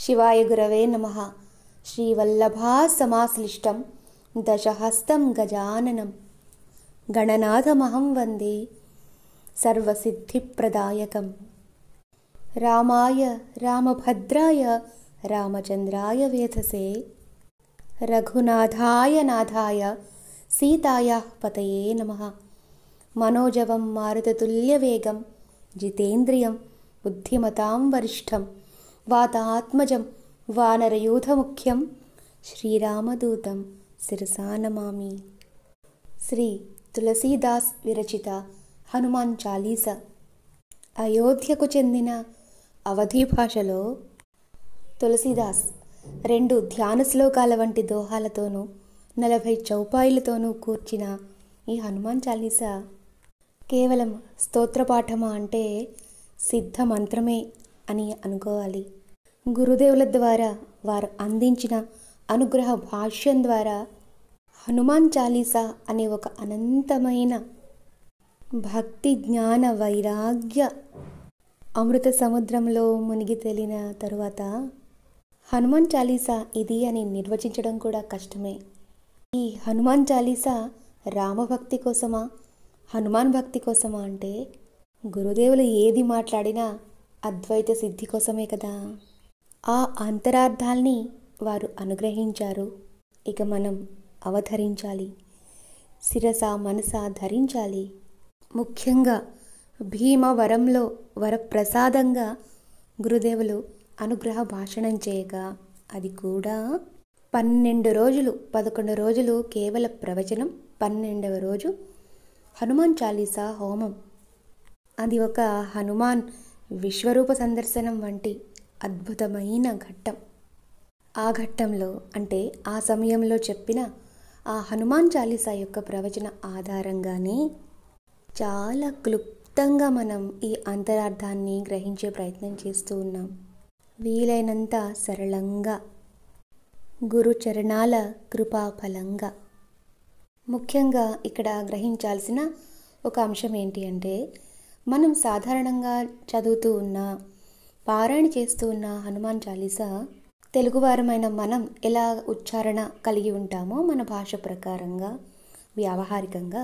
శివాయ గురవే నమః. శ్రీవల్లభాసమాశ్లిష్టం దశహస్తం గజాననం గణనాథమహం వందే సర్వసిద్ధిప్రదాయకం. రామాయ రామభద్రాయ రామచంద్రాయ వేధసే రఘునాథాయ నాథాయ సీతాయాః పతయే నమః. మనోజవం మారుతతుల్యవేగం జితేంద్రియం బుద్ధిమతాం వరిష్టం వాతాత్మజం వానరయూథముఖ్యం శ్రీరామదూతం శిరసా నమామి. శ్రీ తులసీదాస్ విరచిత హనుమాన్ చాలీస. అయోధ్యకు చెందిన అవధీ భాషలో తులసీదాస్ 2 ధ్యాన శ్లోకాల వంటి దోహాలతోనూ 40 చౌపాయిలతోనూ కూర్చిన ఈ హనుమాన్ చాలీసా కేవలం స్తోత్రపాఠమా అంటే సిద్ధ మంత్రమే అని అనుకోవాలి. గురుదేవుల ద్వారా వారు అందించిన అనుగ్రహ భాష్యం ద్వారా హనుమాన్ చాలీసా అనే ఒక అనంతమైన భక్తి జ్ఞాన వైరాగ్య అమృత సముద్రంలో మునిగి తేలిన తరువాత హనుమాన్ చాలీసా ఇది అని నిర్వచించడం కూడా కష్టమే. ఈ హనుమాన్ చాలీసా రామభక్తి కోసమా హనుమాన్ భక్తి కోసమా అంటే గురుదేవులు ఏది మాట్లాడినా అద్వైత సిద్ధి కోసమే కదా. ఆ అంతరార్థాల్ని వారు అనుగ్రహించారు. ఇక మనం అవతరించాలి, శిరస మనస ధరించాలి. ముఖ్యంగా భీమవరంలో వరప్రసాదంగా గురుదేవులు అనుగ్రహ భాషణం చేయగా అది కూడా 12 రోజులు 11 రోజులు కేవల ప్రవచనం, 12వ రోజు హనుమాన్ చాలీసా హోమం. అది ఒక హనుమాన్ విశ్వరూప సందర్శనం వంటి అద్భుతమైన ఘట్టం. ఆ ఘట్టంలో అంటే ఆ సమయంలో చెప్పిన ఆ హనుమాన్ చాలీసా యొక్క ప్రవచన ఆధారంగానే చాలా క్లుప్తంగా మనం ఈ అంతరార్థాన్ని గ్రహించే ప్రయత్నం చేస్తూ ఉన్నాం. వీలైనంత సరళంగా, గురు చరణాల కృపాఫలంగా. ముఖ్యంగా ఇక్కడ గ్రహించాల్సిన ఒక అంశం ఏంటి అంటే మనం సాధారణంగా చదువుతూ ఉన్న పారాయణ చేస్తూ ఉన్న హనుమాన్ చాలీసా తెలుగువారమైన మనం ఎలా ఉచ్చారణ కలిగి ఉంటామో మన భాష ప్రకారంగా వ్యావహారికంగా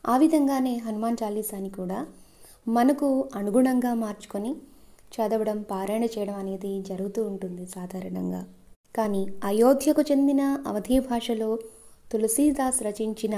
ఆ విధంగానే హనుమాన్ చాలీసాని కూడా మనకు అనుగుణంగా మార్చుకొని చదవడం పారాయణ చేయడం అనేది జరుగుతూ ఉంటుంది సాధారణంగా. కానీ అయోధ్యకు చెందిన అవధీ భాషలో తులసీదాస్ రచించిన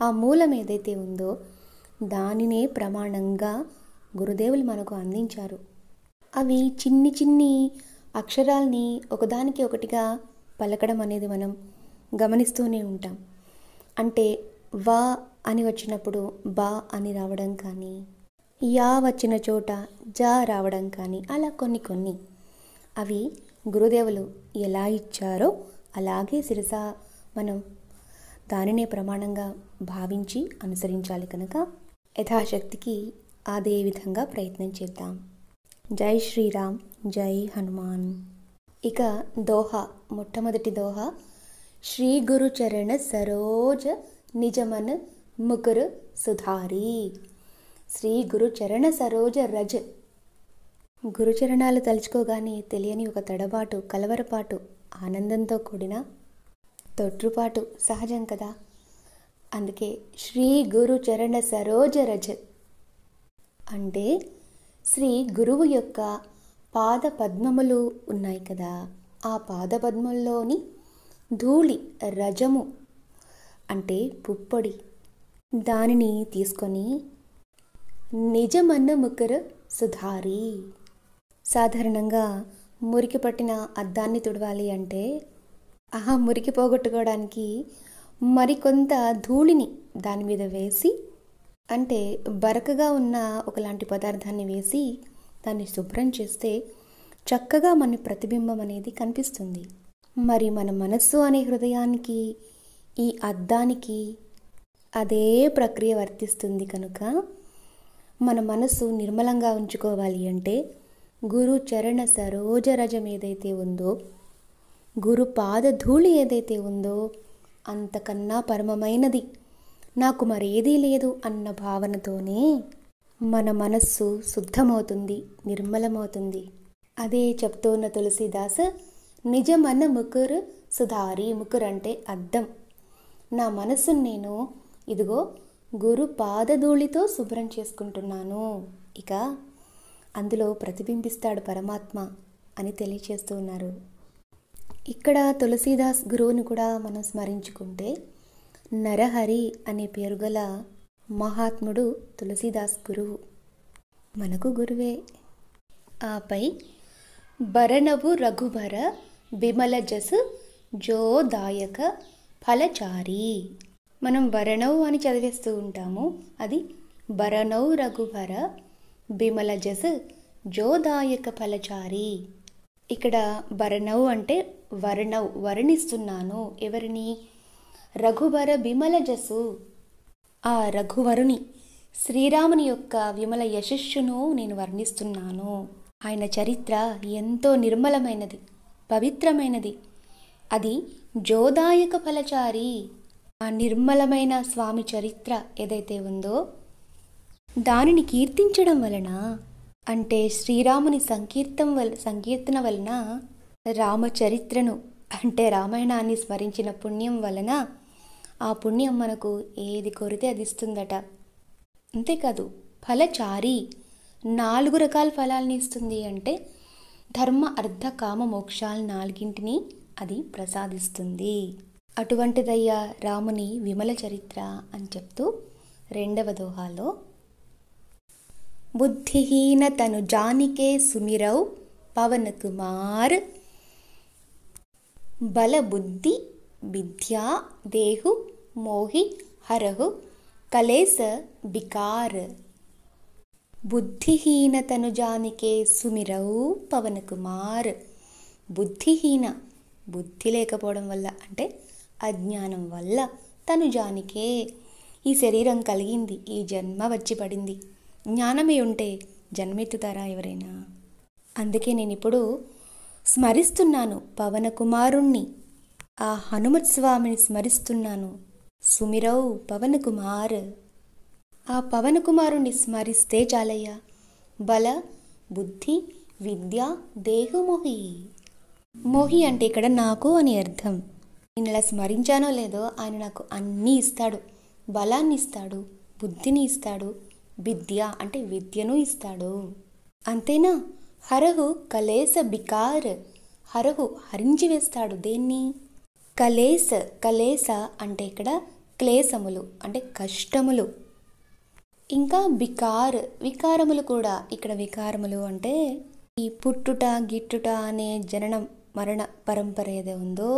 ఆ మూలం ఏదైతే ఉందో దానినే ప్రమాణంగా గురుదేవులు మనకు అందించారు. అవి చిన్ని చిన్ని అక్షరాల్ని ఒకదానికి ఒకటిగా పలకడం అనేది మనం గమనిస్తూనే ఉంటాం. అంటే వా అని వచ్చినప్పుడు బా అని రావడం కానీ, యా వచ్చిన చోట జా రావడం కానీ, అలా కొన్ని అవి గురుదేవులు ఎలా ఇచ్చారో అలాగే శిరస మనం దానినే ప్రమాణంగా భావించి అనుసరించాలి. కనుక యథాశక్తికి అదే విధంగా ప్రయత్నం చేద్దాం. జై శ్రీరామ్, జై హనుమాన్. ఇక దోహా, మొట్టమొదటి దోహా. శ్రీ గురు చరణ సరోజ నిజమన్ ముకురు సుధారి. శ్రీ గురు చరణ సరోజ రజ్. గురుచరణాలు తలుచుకోగానే తెలియని ఒక తడబాటు, కలవరపాటు, ఆనందంతో కూడిన తొట్రుపాటు సహజం కదా. అందుకే శ్రీ గురు చరణ సరోజ రజ్ అంటే శ్రీ గురువు యొక్క పాద పద్మములు ఉన్నాయి కదా, ఆ పాద పద్మల్లోని ధూళి, రజము అంటే పుప్పొడి, దానిని తీసుకొని నిజమన్న ముకరు సుధారి. సాధారణంగా మురికి పట్టిన అద్దాన్ని తుడవాలి అంటే ఆ మురికి పోగొట్టుకోవడానికి మరికొంత ధూళిని దాని మీద వేసి, అంటే బరకగా ఉన్న ఒకలాంటి పదార్థాన్ని వేసి దాన్ని శుభ్రం చేస్తే చక్కగా మన ప్రతిబింబం అనేది కనిపిస్తుంది. మరి మన మనస్సు అనే హృదయానికి, ఈ అద్దానికి అదే ప్రక్రియ వర్తిస్తుంది. కనుక మన మనస్సు నిర్మలంగా ఉంచుకోవాలి అంటే గురు చరణ సరోజ రజం ఏదైతే ఉందో, గురు పాద ధూళి ఏదైతే ఉందో అంతకన్నా పరమమైనది నాకు మరేదీ లేదు అన్న భావనతోనే మన మనస్సు శుద్ధమవుతుంది, నిర్మలమవుతుంది. అదే చెప్తున్న తులసీదాస్, నిజమన్న ముకురు సుధారి. ముకురు అంటే అద్దం. నా మనసును నేను ఇదిగో గురు పాదధూళితో శుభ్రం చేసుకుంటున్నాను. ఇక అందులో ప్రతిబింబిస్తాడు పరమాత్మ అని తెలియచేస్తూ ఉన్నారు. ఇక్కడ తులసీదాస్ గురువుని కూడా మనం స్మరించుకుంటే, నరహరి అనే పేరు గల మహాత్ముడు తులసీదాస్ గురువు మనకు గురువే. ఆపై భరణవు రఘుభర విమల జసు జోదాయక ఫలచారి. మనం వరణవు అని చదివేస్తూ ఉంటాము, అది భరణవు రఘుభర విమల జసు జోదాయక ఫలచారి. ఇక్కడ భరణవు అంటే వర్ణవు, వర్ణిస్తున్నాను. ఎవరిని? రఘువర విమల జసు, ఆ రఘువరుని శ్రీరాముని యొక్క విమల యశస్సును నేను వర్ణిస్తున్నాను. ఆయన చరిత్ర ఎంతో నిర్మలమైనది, పవిత్రమైనది. అది జోదాయక ఫలచారి. ఆ నిర్మలమైన స్వామి చరిత్ర ఏదైతే ఉందో దానిని కీర్తించడం వలన, అంటే శ్రీరాముని సంకీర్తన వలన, రామచరిత్రను అంటే రామాయణాన్ని స్మరించిన పుణ్యం వలన ఆ పుణ్యం మనకు ఏది కోరితే అది ఇస్తుందట. అంతేకాదు ఫలచారి, 4 రకాల ఫలాల్ని ఇస్తుంది. అంటే ధర్మ అర్థ కామ మోక్షాలు 4ంటిని అది ప్రసాదిస్తుంది. అటువంటిదయ్యా రాముని విమల చరిత్ర అని చెప్తూ 2వ దోహాలో, బుద్ధిహీన తను జానికే సుమిరౌ పవన కుమార్ బల బుద్ధి విద్యా దేహు మోహి హరహు కలేస బికార్. బుద్ధిహీన తను జానికే సుమిరౌ పవన కుమార్. బుద్ధిహీన, బుద్ధి లేకపోవడం వల్ల అంటే అజ్ఞానం వల్ల, తను జానికే ఈ శరీరం కలిగింది, ఈ జన్మ వచ్చి పడింది. జ్ఞానమే ఉంటే జన్మెత్తుతారా ఎవరైనా? అందుకే నేను ఇప్పుడు స్మరిస్తున్నాను పవన కుమారుణ్ణి, ఆ హనుమత్ స్వామిని స్మరిస్తున్నాను. సుమిరౌ పవన కుమార్, ఆ పవన కుమారుణ్ణి స్మరిస్తే చాలయ్యా. బల బుద్ధి విద్య దేహు మోహి. మోహి అంటే ఇక్కడ నాకు అని అర్థం. నేను ఇలా స్మరించానో లేదో ఆయన నాకు అన్నీ ఇస్తాడు. బలాన్ని ఇస్తాడు, బుద్ధిని ఇస్తాడు, విద్య అంటే విద్యను ఇస్తాడు. అంతేనా? హరహు కలేస బికార్. హరహు హరించి వేస్తాడు. దేన్ని? కలేస. కలేస అంటే ఇక్కడ క్లేశములు అంటే కష్టములు. ఇంకా బికార్, వికారములు కూడా. ఇక్కడ వికారములు అంటే ఈ పుట్టుట గిట్టుట అనే జననం మరణ పరంపర ఏదో ఉందో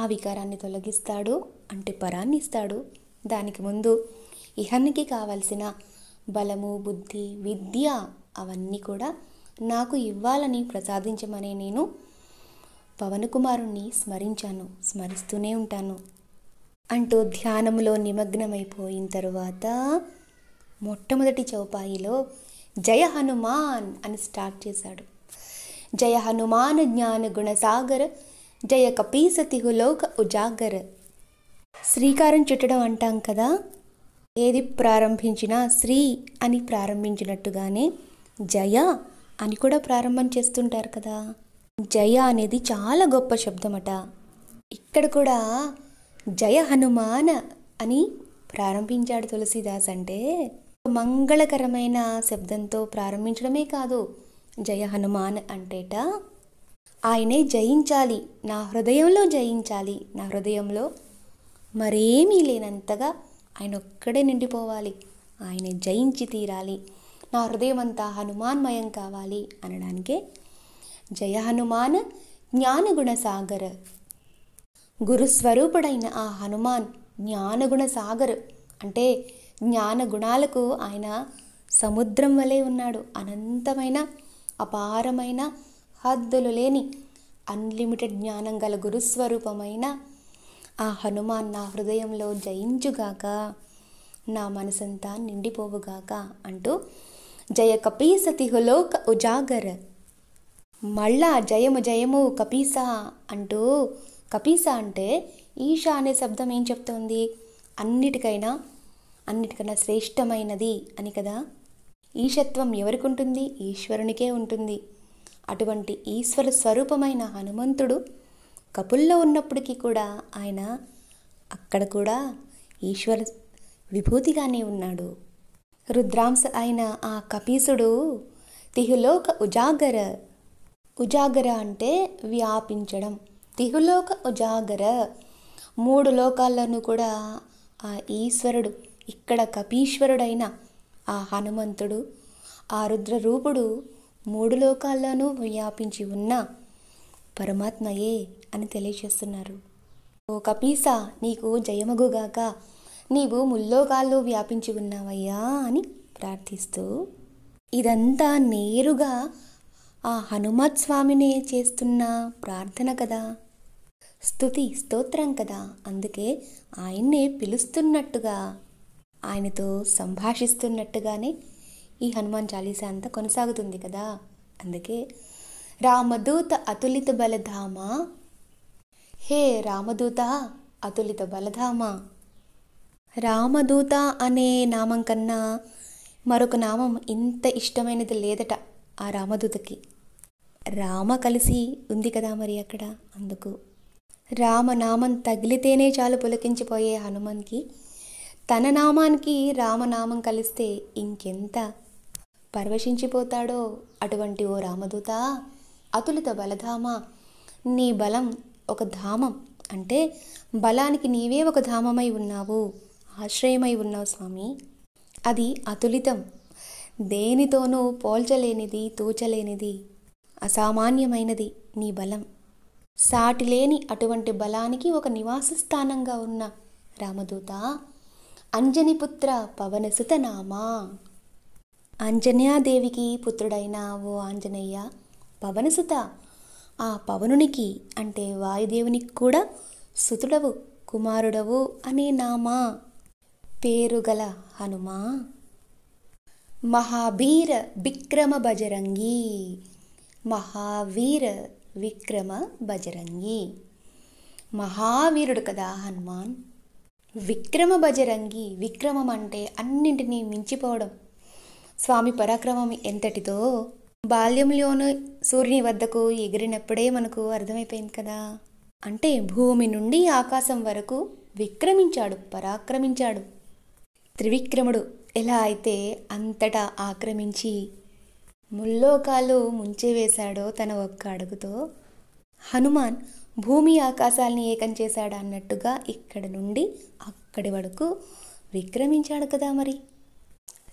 ఆ వికారాన్ని తొలగిస్తాడు, అంటే పరాన్ని ఇస్తాడు. దానికి ముందు ఇహానికి కావలసిన బలము బుద్ధి విద్య అవన్నీ కూడా నాకు ఇవ్వాలని ప్రసాదించమని నేను పవన కుమారుణ్ణి స్మరించాను, స్మరిస్తూనే ఉంటాను అంటూ ధ్యానంలో నిమగ్నమైపోయిన తరువాత మొట్టమొదటి చౌపాయిలో జయ హనుమాన్ అని స్టార్ట్ చేశాడు. జయ హనుమాన్ జ్ఞాన గుణసాగర జయ కపీసతిహు లోక ఉజాగర. శ్రీకారం చుట్టడం అంటాం కదా, ఏది ప్రారంభించినా శ్రీ అని ప్రారంభించినట్టుగానే జయ అని కూడా ప్రారంభం చేస్తుంటారు కదా. జయ అనేది చాలా గొప్ప శబ్దమట. ఇక్కడ కూడా జయ హనుమాన్ అని ప్రారంభించాడు తులసీదాస్. అంటే మంగళకరమైన శబ్దంతో ప్రారంభించడమే కాదు, జయ హనుమాన్ అంటేట ఆయనే జయించాలి, నా హృదయంలో జయించాలి, నా హృదయంలో మరేమీ లేనంతగా ఆయన ఒక్కడే నిండిపోవాలి, ఆయనే జయించి తీరాలి, నా హృదయం అంతా హనుమాన్మయం కావాలి అనడానికే జయ హనుమాన్ జ్ఞానగుణ సాగర్. గురుస్వరూపుడైన ఆ హనుమాన్ జ్ఞానగుణ సాగర్ అంటే జ్ఞాన గుణాలకు ఆయన సముద్రం వలె ఉన్నాడు. అనంతమైన అపారమైన హద్దులు లేని అన్లిమిటెడ్ జ్ఞానం గల గురుస్వరూపమైన ఆ హనుమాన్ నా హృదయంలో జయించుగాక, నా మనసంతా నిండిపోవుగాక అంటూ జయ కపీసతిహు లోక ఉజాగర్. మళ్ళా జయము జయము కపీస అంటూ, కపీస అంటే ఈశ అనే శబ్దం ఏం చెప్తోంది? అన్నిటికన్నా శ్రేష్టమైనది అని కదా. ఈశత్వం ఎవరికి ఉంటుంది? ఈశ్వరునికే ఉంటుంది. అటువంటి ఈశ్వర స్వరూపమైన హనుమంతుడు కపుల్లో ఉన్నప్పటికీ కూడా ఆయన అక్కడ కూడా ఈశ్వర విభూతిగానే ఉన్నాడు. రుద్రాంశ అయిన ఆ కపీసుడు తిహులోక ఉజాగర. ఉజాగర అంటే వ్యాపించడం. తిహులోక ఉజాగర, 3 లోకాల్లోనూ కూడా ఆ ఈశ్వరుడు, ఇక్కడ కపీశ్వరుడైన ఆ హనుమంతుడు, ఆ రుద్రరూపుడు 3 లోకాల్లోనూ వ్యాపించి ఉన్న పరమాత్మయే అని తెలియచేస్తున్నారు. ఓ కపీస, నీకు జయమగుగాక, నీవు ముల్లోకాల్లో వ్యాపించి ఉన్నావయ్యా అని ప్రార్థిస్తూ, ఇదంతా నేరుగా ఆ హనుమత్ స్వామినే చేస్తున్న ప్రార్థన కదా, స్తుతి స్తోత్రం కదా. అందుకే ఆయన్నే పిలుస్తున్నట్టుగా, ఆయనతో సంభాషిస్తున్నట్టుగానే ఈ హనుమాన్ చాలీసా అంతా కొనసాగుతుంది కదా. అందుకే రామదూత అతులిత బలధామ, హే రామదూత అతులిత బలధామ. రామదూత అనే నామం కన్నా మరొక నామం ఇంత ఇష్టమైనది లేదట ఆ రామదూతకి. రామ కలిసి ఉంది కదా మరి అక్కడ. అందుకు రామనామం తగిలితేనే చాలు పులకించిపోయే హనుమాన్కి తన నామానికి రామనామం కలిస్తే ఇంకెంత పరవశించిపోతాడో. అటువంటి ఓ రామదూత అతులిత బలధామ, నీ బలం ఒక ధామం, అంటే బలానికి నీవే ఒక ధామమై ఉన్నావు, ఆశ్రయమై ఉన్నావు స్వామి. అది అతులితం, దేనితోనూ పోల్చలేనిది, తూచలేనిది, అసామాన్యమైనది నీ బలం. సాటిలేని అటువంటి బలానికి ఒక నివాస స్థానంగా ఉన్న రామదూత, అంజనిపుత్ర పవనసుత నామా. అంజన్యాదేవికి పుత్రుడైన ఓ ఆంజనేయ, పవనసుత, ఆ పవనునికి అంటే వాయుదేవునికి కూడా సుతుడవు, కుమారుడవు అనే నామా పేరుగల హనుమా. మహావీర విక్రమ బజరంగి, మహావీర విక్రమ బజరంగి. మహావీరుడు కదా హనుమాన్. విక్రమ బజరంగి, విక్రమం అంటే అన్నింటినీ మించిపోవడం. స్వామి పరాక్రమం ఎంతటిదో బాల్యంలోనూ సూర్యుని వద్దకు ఎగిరినప్పుడే మనకు అర్థమైపోయింది కదా. అంటే భూమి నుండి ఆకాశం వరకు విక్రమించాడు, పరాక్రమించాడు. త్రివిక్రముడు ఎలా అయితే అంతటా ఆక్రమించి ముల్లోకాలు ముంచేవేశాడో తన ఒక్క అడుగుతో, హనుమాన్ భూమి ఆకాశాల్ని ఏకం చేశాడు అన్నట్టుగా ఇక్కడి నుండి అక్కడి వరకు విక్రమించాడు కదా మరి.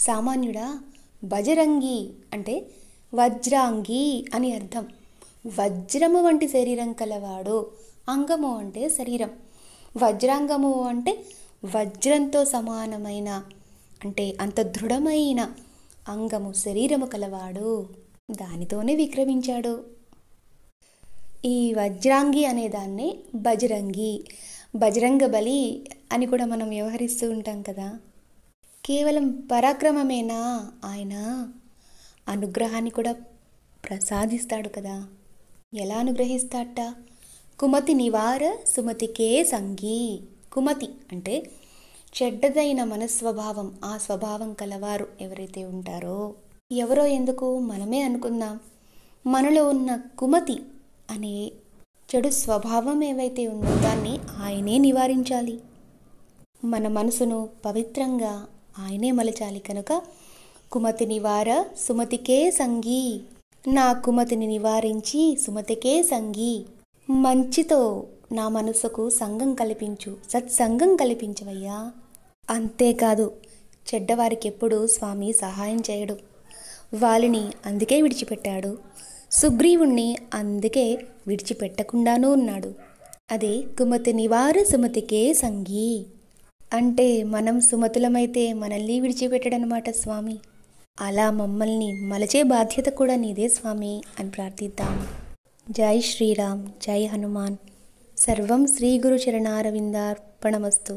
సామాన్యుడా? బజరంగి అంటే వజ్రాంగి అని అర్థం. వజ్రము వంటి శరీరం కలవాడు. అంగము అంటే శరీరం, వజ్రాంగము అంటే వజ్రంతో సమానమైన, అంటే అంత దృఢమైన అంగము, శరీరము కలవాడు. దానితోనే విక్రమించాడు. ఈ వజ్రాంగి అనేదాన్ని బజరంగి, బజరంగ బలి అని కూడా మనం వ్యవహరిస్తూ ఉంటాం కదా. కేవలం పరాక్రమమేనా? ఆయన అనుగ్రహాన్ని కూడా ప్రసాదిస్తాడు కదా. ఎలా అనుగ్రహిస్తాట? కుమతి నివార సుమతికే సంగీ. కుమతి అంటే చెడ్డదైన మనస్వభావం, ఆ స్వభావం కలవారు ఎవరైతే ఉంటారో, ఎవరో ఎందుకు మనమే అనుకుందాం, మనలో ఉన్న కుమతి అనే చెడు స్వభావం ఏవైతే ఉందో దాన్ని ఆయనే నివారించాలి. మన మనసును పవిత్రంగా ఆయనే మలచాలి. కనుక కుమతి నివార సుమతికే సంగీ, నా కుమతిని నివారించి సుమతికే సంగీ, మంచితో నా మనసుకు సంగం కల్పించు, సత్సంగం కల్పించవయ్యా. అంతేకాదు, చెడ్డవారికి ఎప్పుడు స్వామి సహాయం చేయడు. వాళ్ళని అందుకే విడిచిపెట్టాడు, సుగ్రీవుణ్ణి అందుకే విడిచిపెట్టకుండానూ ఉన్నాడు. అదే కుమతి నివార సుమతికే సంగీ అంటే మనం సుమతులమైతే మనల్ని విడిచిపెట్టడనమాట స్వామి. అలా మమ్మల్ని మలచే బాధ్యత కూడా నీదే స్వామి అని ప్రార్థిద్దాం. జై శ్రీరామ్, జై హనుమాన్. సర్వం శ్రీ గురు చరణారవిందార్పణమస్తు.